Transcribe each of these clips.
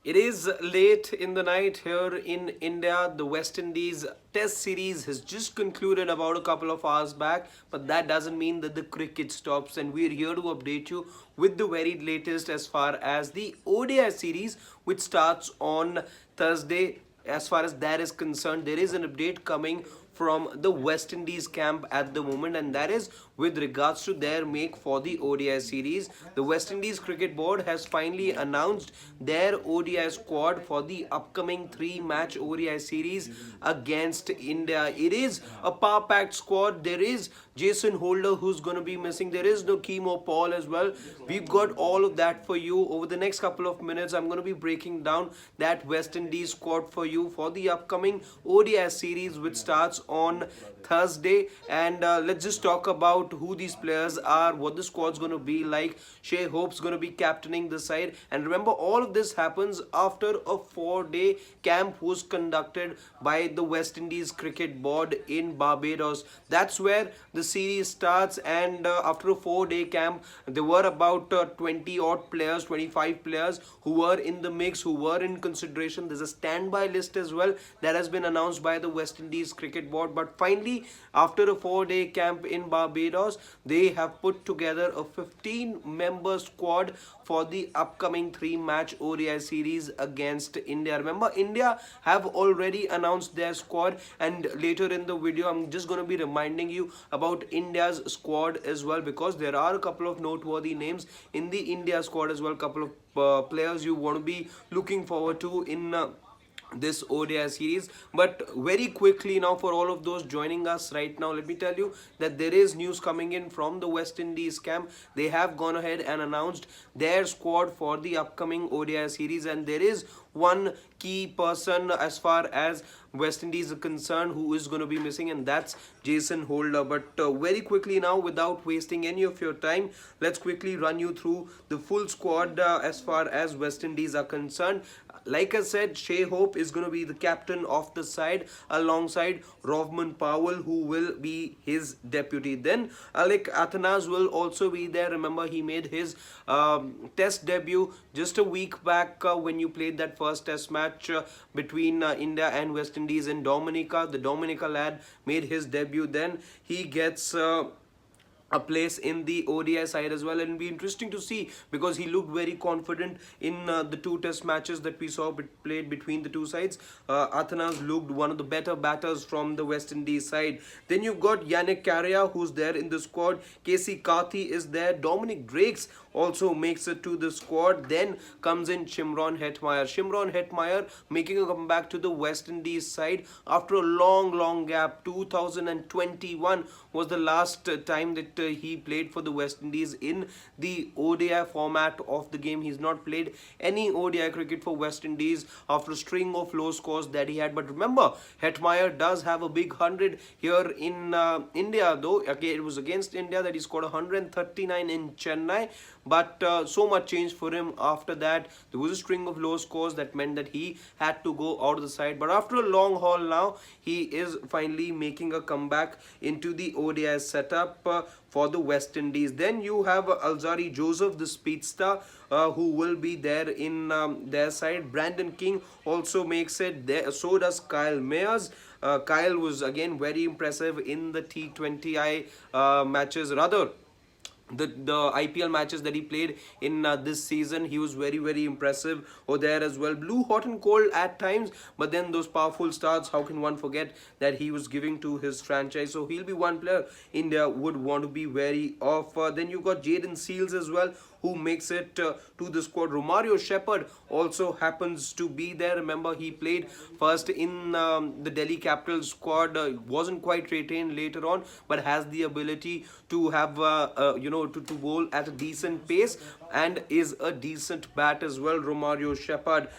It is late in the night here in India. The West Indies Test series has just concluded about a couple of hours back, but that doesn't mean that the cricket stops. And we're here to update you with the very latest as far as the ODI series, which starts on Thursday. As far as that is concerned, there is an update coming from the West Indies camp at the moment, and that is with regards to their make for the ODI series. The West Indies Cricket Board has finally announced their ODI squad for the upcoming three-match ODI series against India. It is a power-packed squad. There is Jason Holder who's going to be missing. There is no Chemo Paul as well. We've got all of that for you over the next couple of minutes. I'm going to be breaking down that West Indies squad for you for the upcoming ODI series, which starts on Thursday. And let's just talk about who these players are, what the squad's going to be like. Shea Hope's going to be captaining the side. And remember, all of this happens after a 4-day camp was conducted by the West Indies Cricket Board in Barbados. That's where the series starts. And after a 4-day camp, there were about 20 odd players, 25 players who were in the mix, who were in consideration. There's a standby list as well that has been announced by the West Indies Cricket Board. But finally, after a 4-day camp in Barbados, they have put together a 15-member squad for the upcoming three-match ODI series against India. Remember, India have already announced their squad, and later in the video, I'm just going to be reminding you about India's squad as well, because there are a couple of noteworthy names in the India squad as well, a couple of players you want to be looking forward to in this ODI series. But very quickly now, for all of those joining us right now, let me tell you that there is news coming in from the West Indies camp. They have gone ahead and announced their squad for the upcoming ODI series, and there is one key person as far as West Indies are concerned who is going to be missing, and that's Jason Holder. But very quickly now, without wasting any of your time, let's quickly run you through the full squad as far as West Indies are concerned. Like I said, Shea Hope is going to be the captain of the side alongside Rovman Powell, who will be his deputy. Then Alec Athanas will also be there. Remember, he made his test debut just a week back when you played that first test match between India and West Indies in Dominica. The Dominica lad made his debut. Then he gets a place in the ODI side as well, and it'll be interesting to see because he looked very confident in the two test matches that we saw played between the two sides. Athanas looked one of the better batters from the West Indies side. Then you've got Yannick Carrier, who's there in the squad. Casey Carthy is there. Dominic Drakes also makes it to the squad. Then comes in Shimron Hetmeyer. Shimron Hetmeyer making a comeback to the West Indies side after a long gap. 2021 was the last time that he played for the West Indies in the ODI format of the game. He's not played any ODI cricket for West Indies after a string of low scores that he had. But remember, Hetmeyer does have a big 100 here in India, though. Okay, it was against India that he scored 139 in Chennai. But so much changed for him after that. There was a string of low scores that meant that he had to go out of the side. But after a long haul now, he is finally making a comeback into the ODI setup for the West Indies. Then you have Alzari Joseph, the speedster, who will be there in their side. Brandon King also makes it there. So does Kyle Mayers. Kyle was again very impressive in the T20I matches, rather the IPL matches that he played in this season. He was very impressive over there as well. Blew hot and cold at times, but then those powerful starts, how can one forget that he was giving to his franchise? So he'll be one player India would want to be wary of. Then you got Jaden Seals as well, who makes it to the squad. Romario Shepherd also happens to be there. Remember, he played first in the Delhi Capitals squad, wasn't quite retained later on, but has the ability to have to bowl at a decent pace and is a decent bat as well, Romario Shepherd.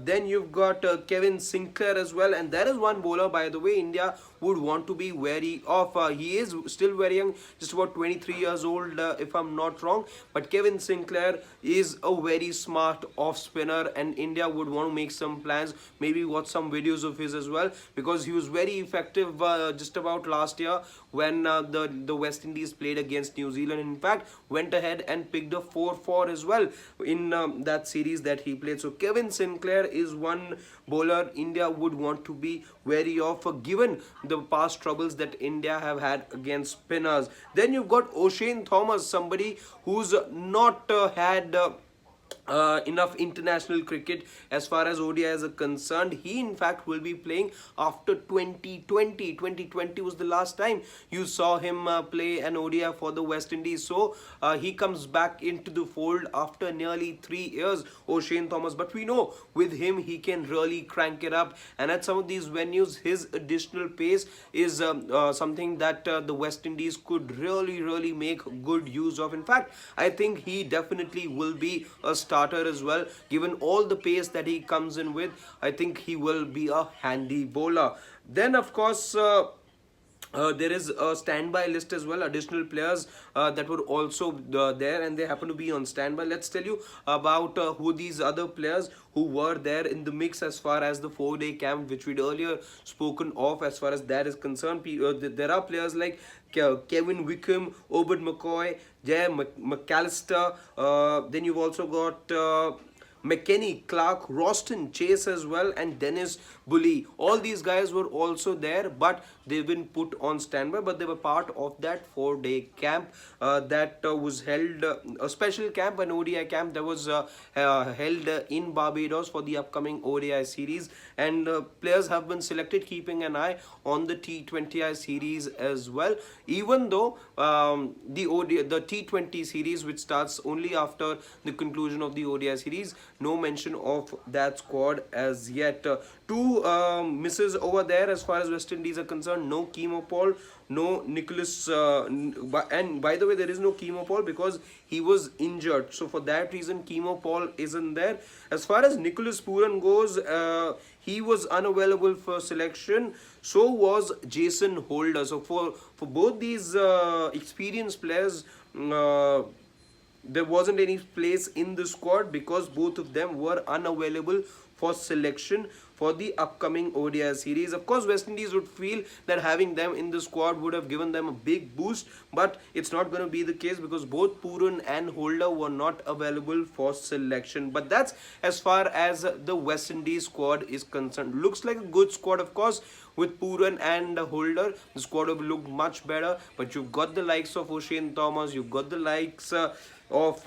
Then you've got Kevin Sinclair as well, and that is one bowler, by the way, India would want to be wary of. He is still very young, just about 23 years old, if I'm not wrong. But Kevin Sinclair is a very smart off spinner, and India would want to make some plans, maybe watch some videos of his as well, because he was very effective just about last year when the West Indies played against New Zealand. In fact, went ahead and picked a 4-4 as well in that series that he played. So Kevin Sinclair is one bowler India would want to be wary of, given the past troubles that India have had against spinners. Then you've got O'Shane Thomas, somebody who's not had enough international cricket as far as ODIs are concerned. He in fact will be playing after 2020. 2020 was the last time you saw him play an ODI for the West Indies. So he comes back into the fold after nearly 3 years, O'Shane Thomas. But we know with him he can really crank it up, and at some of these venues his additional pace is something that the West Indies could really make good use of. In fact, I think he definitely will be a starter as well, given all the pace that he comes in with. I think he will be a handy bowler. Then of course there is a standby list as well, additional players that were also there, and they happen to be on standby. Let's tell you about who these other players who were there in the mix as far as the 4-day camp, which we'd earlier spoken of. As far as that is concerned, there are players like Kevin Wickham, Obed McCoy, Jay McAllister, then you've also got McKenny, Clark, Roston, Chase as well, and Dennis Bully. All these guys were also there, but they've been put on standby, but they were part of that 4-day camp that was held, a special camp, an ODI camp that was held in Barbados for the upcoming ODI series. And players have been selected, keeping an eye on the T20I series as well, even though the T20 series, which starts only after the conclusion of the ODI series, no mention of that squad as yet. Two misses over there as far as West Indies are concerned. No Chemo Paul, no Nicholas, and by the way, there is no Chemo Paul because he was injured. So for that reason, Chemo Paul isn't there. As far as Nicholas Pooran goes, he was unavailable for selection. So was Jason Holder. So for both these experienced players, there wasn't any place in the squad because both of them were unavailable for selection for the upcoming ODI series. Of course, West Indies would feel that having them in the squad would have given them a big boost, but it's not going to be the case because both Pooran and Holder were not available for selection. But that's as far as the West Indies squad is concerned. Looks like a good squad, of course. With Pooran and Holder, the squad would look much better, but you've got the likes of O'Shane Thomas, you've got the likes of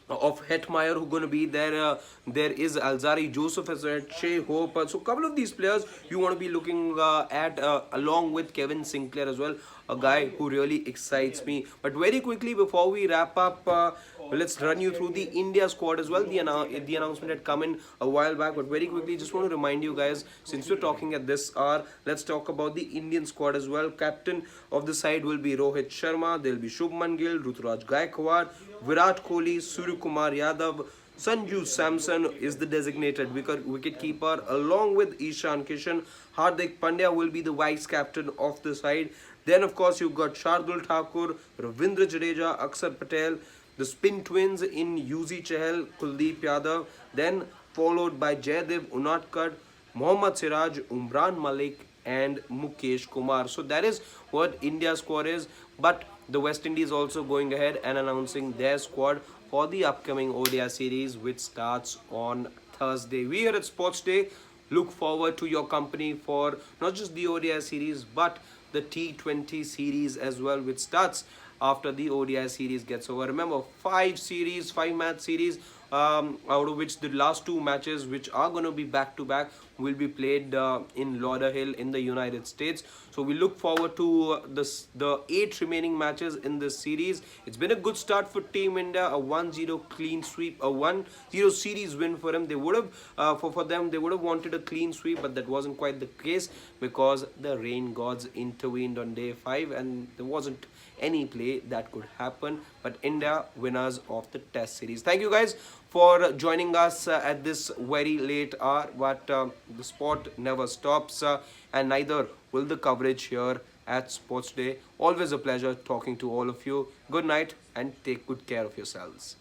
Hetmeyer who are going to be there. There is Alzari Joseph as well, Shea Hope. So a couple of these players you want to be looking at along with Kevin Sinclair as well, a guy who really excites me. But very quickly before we wrap up, let's run you through the India squad as well. The announcement had come in a while back, but very quickly just want to remind you guys, since we're talking at this hour, let's talk about the Indian squad as well. Captain of the side will be Rohit Sharma. There will be Shubman Gill, Ruturaj Gaikwad, Virat Kohli, Surya Kumar Yadav. Sanju Samson is the designated wicket keeper, along with Ishan Kishan. Hardik Pandya will be the vice captain of the side. Then of course you've got Shardul Thakur, Ravindra Jadeja, Akshar Patel, the spin twins in Yuzi Chahal, Kuldeep Yadav, then followed by Jaydev Unadkat, Mohammad Siraj, Umran Malik and Mukesh Kumar. So that is what India's squad is, but the West Indies also going ahead and announcing their squad for the upcoming ODI series, which starts on Thursday. We here at Sports Day look forward to your company for not just the ODI series but the T20 series as well, which starts after the ODI series gets over. Remember, 5-match series, out of which the last 2 matches, which are going to be back-to-back, will be played in Lauderhill in the United States. So we look forward to the 8 remaining matches in this series. It's been a good start for Team India, a 1-0 clean sweep, a 1-0 series win for them. They would have, for them, they would have wanted a clean sweep, but that wasn't quite the case because the rain gods intervened on day 5 and there wasn't any play that could happen. But India winners of the Test series. Thank you guys for joining us at this very late hour. But the sport never stops, and neither will the coverage here at Sports Day. Always a pleasure talking to all of you. Good night and take good care of yourselves.